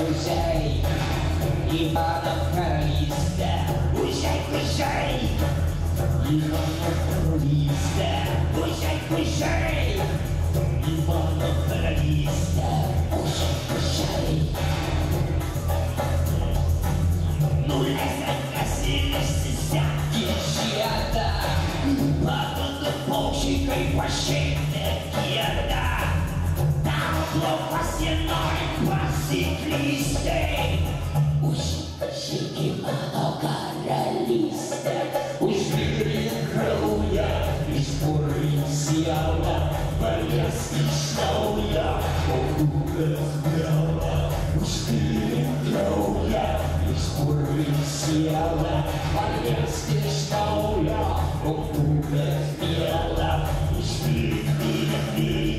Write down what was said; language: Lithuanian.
Puszaj, Ivano Karolista. Puszaj, puszaj, Ivano Karolista. Puszaj, puszaj, Ivano Karolista. Puszaj, puszaj. No essa silência desviada, matando ponte e com a gente que anda. Louco assim nós pacifista. Os Ivano Karolista. Os Biblia, os policial, Marias História, o Google, os Biblia, os policial, Marias História, o Google, os Biblia.